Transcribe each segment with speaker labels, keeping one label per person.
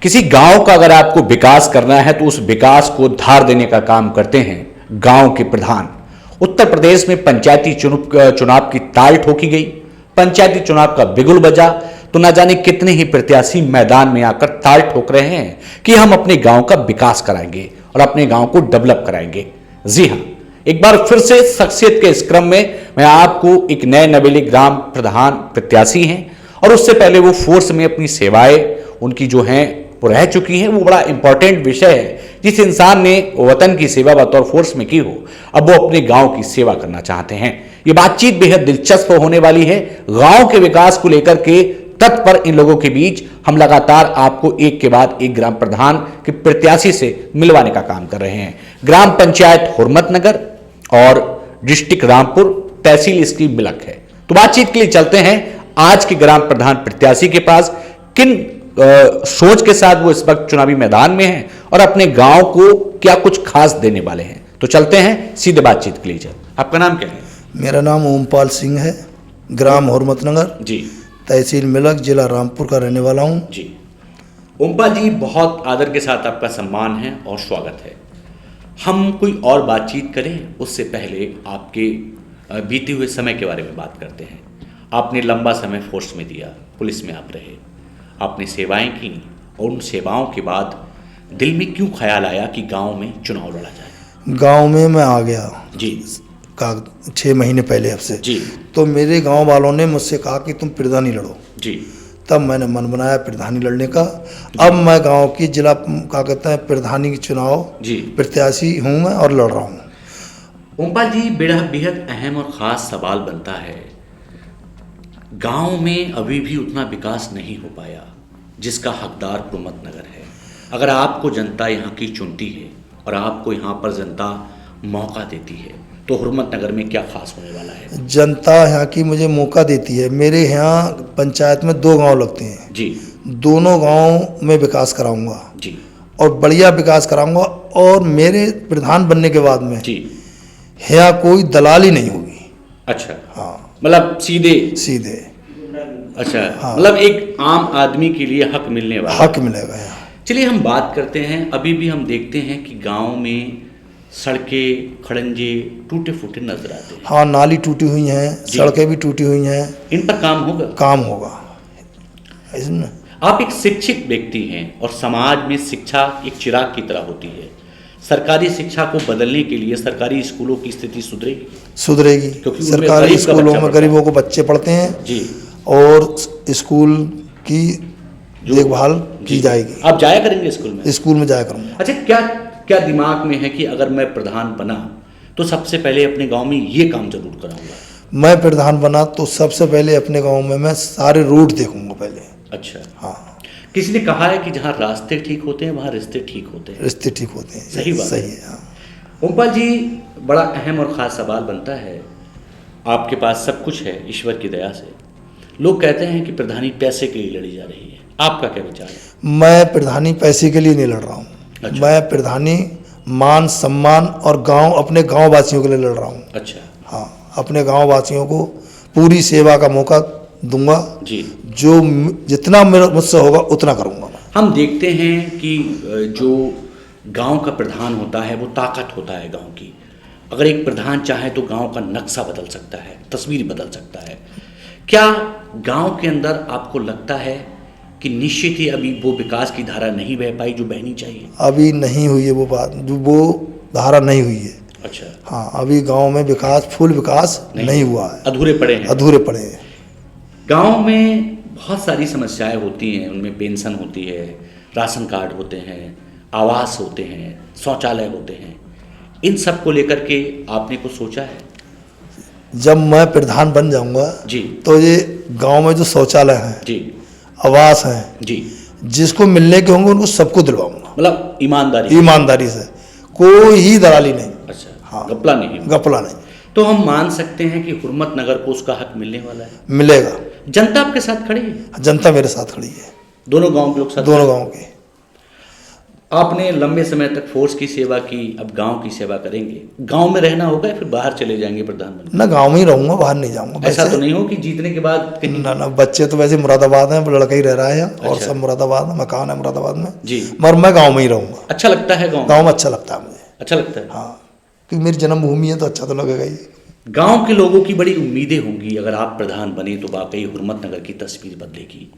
Speaker 1: किसी गांव का अगर आपको विकास करना है तो उस विकास को धार देने का काम करते हैं गांव के प्रधान। उत्तर प्रदेश में पंचायती चुनाव की ताल ठोकी गई, पंचायती चुनाव का बिगुल बजा तो न जाने कितने ही प्रत्याशी मैदान में आकर ताल ठोक रहे हैं कि हम अपने गांव का विकास कराएंगे और अपने गांव को डेवलप कराएंगे। जी हां, एक बार फिर से शख्सियत के इस क्रम में मैं आपको एक नए नवेले ग्राम प्रधान प्रत्याशी हैं और उससे पहले वो फोर्स में अपनी सेवाएं उनकी जो हैं वो रह चुकी हैं। वो बड़ा इंपॉर्टेंट विषय है। जिस इंसान ने वतन की सेवा बतौर फोर्स में की हो, अब वो अपने गांव की सेवा करना चाहते हैं। ये बातचीत बेहद दिलचस्प होने वाली है। गांव के विकास को लेकर के तत्पर इन लोगों के बीच हम लगातार आपको एक के बाद एक ग्राम प्रधान के प्रत्याशी से मिलवाने का काम कर रहे हैं। ग्राम पंचायत हुरमतनगर और डिस्ट्रिक्ट रामपुर, तहसील इसकी मिलक है। तो बातचीत के लिए चलते हैं आज के ग्राम प्रधान प्रत्याशी के पास। किन सोच के साथ वो इस वक्त चुनावी मैदान में हैं और अपने गांव को क्या कुछ खास देने वाले हैं। तो चलते हैं सीधे बातचीत के लिए। आपका नाम क्या है?
Speaker 2: मेरा नाम ओमपाल सिंह है, ग्राम हुरमतनगर
Speaker 1: जी,
Speaker 2: तहसील मिलक, जिला रामपुर का रहने वाला हूँ।
Speaker 1: जी ओमपाल जी, बहुत आदर के साथ आपका सम्मान है और स्वागत है। हम कोई और बातचीत करें उससे पहले आपके बीते हुए समय के बारे में बात करते हैं। आपने लंबा समय फोर्स में दिया, पुलिस में आप रहे, आपने सेवाएं की और उन सेवाओं के बाद दिल में क्यों ख्याल आया कि गांव में चुनाव लड़ा जाए?
Speaker 2: गांव में मैं आ गया
Speaker 1: जी
Speaker 2: का 6 महीने पहले अब से
Speaker 1: जी।
Speaker 2: तो मेरे गांव वालों ने मुझसे कहा कि तुम प्रधानी लड़ो
Speaker 1: जी।
Speaker 2: तब मैंने मन बनाया प्रधानी लड़ने का। अब मैं गांव की जिला क्या कहते हैं प्रधानी की चुनाव
Speaker 1: जी
Speaker 2: प्रत्याशी हूँ मैं और लड़ रहा हूँ।
Speaker 1: ओमपाल जी, बेहद अहम और ख़ास सवाल बनता है। गांव में अभी भी उतना विकास नहीं हो पाया जिसका हकदार हुरमतनगर है। अगर आपको जनता यहाँ की चुनती है और आपको यहाँ पर जनता मौका देती है तो हुरमतनगर में क्या खास होने वाला है?
Speaker 2: जनता यहाँ की मुझे मौका देती है। मेरे यहाँ पंचायत में 2 गांव लगते हैं
Speaker 1: जी।
Speaker 2: दोनों गांव में विकास कराऊंगा
Speaker 1: जी
Speaker 2: और बढ़िया विकास कराऊंगा। और मेरे प्रधान बनने के बाद में
Speaker 1: जी
Speaker 2: यहाँ कोई दलाली नहीं होगी।
Speaker 1: अच्छा,
Speaker 2: हाँ,
Speaker 1: मतलब सीधे। अच्छा,
Speaker 2: हाँ,
Speaker 1: मतलब एक आम आदमी के लिए हक मिलने वाला
Speaker 2: हक मिलेगा यहाँ।
Speaker 1: चलिए हम बात करते हैं। अभी भी हम देखते हैं कि गांव में सड़कें खड़ंजे टूटे फूटे नजर आते हैं।
Speaker 2: हाँ, नाली टूटी हुई हैं, सड़कें भी टूटी हुई हैं।
Speaker 1: इन पर काम होगा?
Speaker 2: काम होगा इसमें।
Speaker 1: आप एक शिक्षित व्यक्ति हैं और समाज में शिक्षा एक चिराग की तरह होती है। सरकारी शिक्षा को बदलने के लिए सरकारी स्कूलों की स्थिति
Speaker 2: सुधरेगी
Speaker 1: क्योंकि
Speaker 2: सरकारी स्कूलों में गरीबों को बच्चे पढ़ते हैं
Speaker 1: जी
Speaker 2: और स्कूल की देखभाल की जाएगी।
Speaker 1: आप जाया करेंगे स्कूल में?
Speaker 2: स्कूल में जाया करूँगा।
Speaker 1: अच्छा, क्या दिमाग में है कि अगर मैं प्रधान बना तो सबसे पहले अपने गांव में ये काम जरूर कराऊंगा?
Speaker 2: मैं प्रधान बना तो सबसे पहले अपने गांव में मैं सारे रूट देखूंगा पहले।
Speaker 1: अच्छा,
Speaker 2: हाँ।
Speaker 1: किसी ने कहा है कि जहाँ रास्ते ठीक होते हैं वहाँ रिश्ते ठीक होते हैं।
Speaker 2: रिश्ते ठीक होते हैं।
Speaker 1: सही बात
Speaker 2: सही है। हाँ।
Speaker 1: ओमपाल जी, बड़ा अहम और ख़ास सवाल बनता है। आपके पास सब कुछ है ईश्वर की दया से। लोग कहते हैं कि प्रधानी पैसे के लिए लड़ी जा रही है, आपका क्या विचार है?
Speaker 2: मैं प्रधानी पैसे के लिए नहीं लड़ रहा हूँ।
Speaker 1: अच्छा।
Speaker 2: मैं प्रधानी मान सम्मान और गांव अपने गांव वासियों के लिए लड़ रहा हूँ।
Speaker 1: अच्छा।
Speaker 2: हाँ, अपने गांव वासियों को पूरी सेवा का मौका दूंगा
Speaker 1: जी।
Speaker 2: जो जितना मुझसे होगा उतना करूंगा मैं।
Speaker 1: हम देखते हैं कि जो गांव का प्रधान होता है वो ताकत होता है गांव की। अगर एक प्रधान चाहे तो गांव का नक्शा बदल सकता है, तस्वीर बदल सकता है। क्या गांव के अंदर आपको लगता है कि निश्चित ही अभी वो विकास की धारा नहीं बह पाई जो बहनी चाहिए?
Speaker 2: अभी नहीं हुई है वो बात, जो वो धारा नहीं हुई है।
Speaker 1: अच्छा।
Speaker 2: हाँ, अभी गांव में विकास फुल विकास नहीं हुआ है,
Speaker 1: अधूरे पड़े हैं।
Speaker 2: अधूरे पड़े हैं।
Speaker 1: गांव में बहुत सारी समस्याएं होती हैं। उनमें पेंशन होती है, राशन कार्ड होते हैं, आवास होते हैं, शौचालय होते हैं। इन सब को लेकर के आपने कुछ सोचा है?
Speaker 2: जब मैं प्रधान बन जाऊंगा
Speaker 1: जी
Speaker 2: तो ये गांव में जो शौचालय हैं
Speaker 1: जी
Speaker 2: आवास हैं
Speaker 1: जी
Speaker 2: जिसको मिलने के होंगे उनको सबको दिलवाऊंगा।
Speaker 1: मतलब
Speaker 2: ईमानदारी से, कोई ही दलाली नहीं।
Speaker 1: अच्छा।
Speaker 2: हाँ,
Speaker 1: घपला नहीं?
Speaker 2: घपला नहीं।
Speaker 1: तो हम मान सकते हैं कि हुरमतनगर को उसका हक मिलने वाला है?
Speaker 2: मिलेगा।
Speaker 1: जनता आपके साथ खड़ी है?
Speaker 2: जनता मेरे साथ खड़ी है।
Speaker 1: दोनों गांव के लोग साथ?
Speaker 2: दोनों गांव के।
Speaker 1: आपने लंबे समय तक फोर्स की सेवा की, अब गांव की सेवा करेंगे। गांव में रहना होगा या फिर बाहर चले जाएंगे प्रधान बनकर?
Speaker 2: ना, गांव में ही रहूंगा, बाहर नहीं जाऊंगा।
Speaker 1: ऐसा
Speaker 2: वैसे
Speaker 1: तो नहीं हो कि जीतने के बाद कहीं?
Speaker 2: ना, बच्चे तो वैसे मुरादाबाद हैं, लड़का ही रह रहा है यहाँ, और
Speaker 1: अच्छा।
Speaker 2: सब मुरादाबाद में, मकान है मुरादाबाद में
Speaker 1: जी।
Speaker 2: मगर मैं गाँव में ही रहूंगा।
Speaker 1: अच्छा लगता है गाँव?
Speaker 2: गाँव में अच्छा लगता है मुझे।
Speaker 1: अच्छा लगता है।
Speaker 2: हाँ, क्योंकि मेरी जन्मभूमि है तो अच्छा तो लगेगा ही।
Speaker 1: गांव के लोगों की बड़ी उम्मीदें होंगी, अगर आप प्रधान बने तो वाकई हुर्मतनगर की तस्वीर बदलेगी।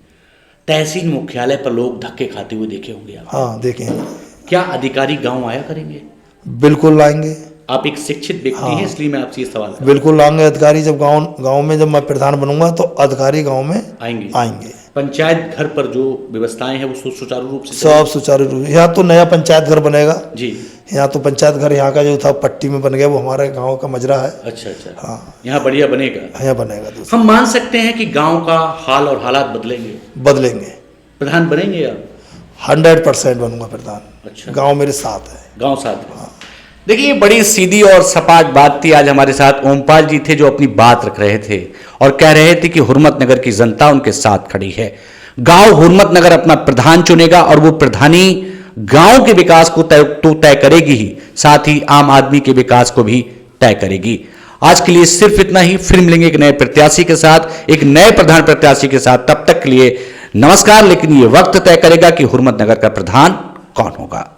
Speaker 1: तहसील मुख्यालय पर लोग धक्के खाते हुए देखे होंगे आप।
Speaker 2: हाँ, देखेंगे।
Speaker 1: क्या अधिकारी गांव आया करेंगे?
Speaker 2: बिल्कुल लाएंगे।
Speaker 1: आप एक शिक्षित व्यक्ति हैं, इसलिए मैं आपसे ये सवाल कर रहा
Speaker 2: बिल्कुल लाएंगे अधिकारी। जब गांव में जब मैं प्रधान बनूंगा तो अधिकारी गांव में
Speaker 1: आएंगे।
Speaker 2: आएंगे।
Speaker 1: पंचायत घर पर जो व्यवस्थाएं हैं वो सुचारू रूप से
Speaker 2: सब सुचारू रूप। यहाँ तो नया पंचायत घर बनेगा
Speaker 1: जी।
Speaker 2: यहाँ तो पंचायत घर यहाँ का जो था पट्टी में बन गया, वो हमारे गांव का मजरा है।
Speaker 1: अच्छा अच्छा।
Speaker 2: हाँ,
Speaker 1: यहाँ बढ़िया बनेगा।
Speaker 2: यहाँ बनेगा। दूसरा
Speaker 1: हम मान सकते हैं कि गांव का हाल और हालात बदलेंगे?
Speaker 2: बदलेंगे।
Speaker 1: प्रधान बनेंगे आप?
Speaker 2: 100% बनूंगा प्रधान।
Speaker 1: अच्छा।
Speaker 2: गांव मेरे साथ है।
Speaker 1: गांव साथ है। देखिए, बड़ी सीधी और सपाट बात थी। आज हमारे साथ ओमपाल जी थे जो अपनी बात रख रहे थे और कह रहे थे कि हुर्मतनगर की जनता उनके साथ खड़ी है। गांव हुर्मतनगर अपना प्रधान चुनेगा और वो प्रधानी गांव के विकास को तय करेगी ही, साथ ही आम आदमी के विकास को भी तय करेगी। आज के लिए सिर्फ इतना ही। फिर मिलेंगे एक नए प्रत्याशी के साथ, एक नए प्रधान प्रत्याशी के साथ। तब तक के लिए नमस्कार। लेकिन ये वक्त तय करेगा कि हुर्मतनगर का प्रधान कौन होगा।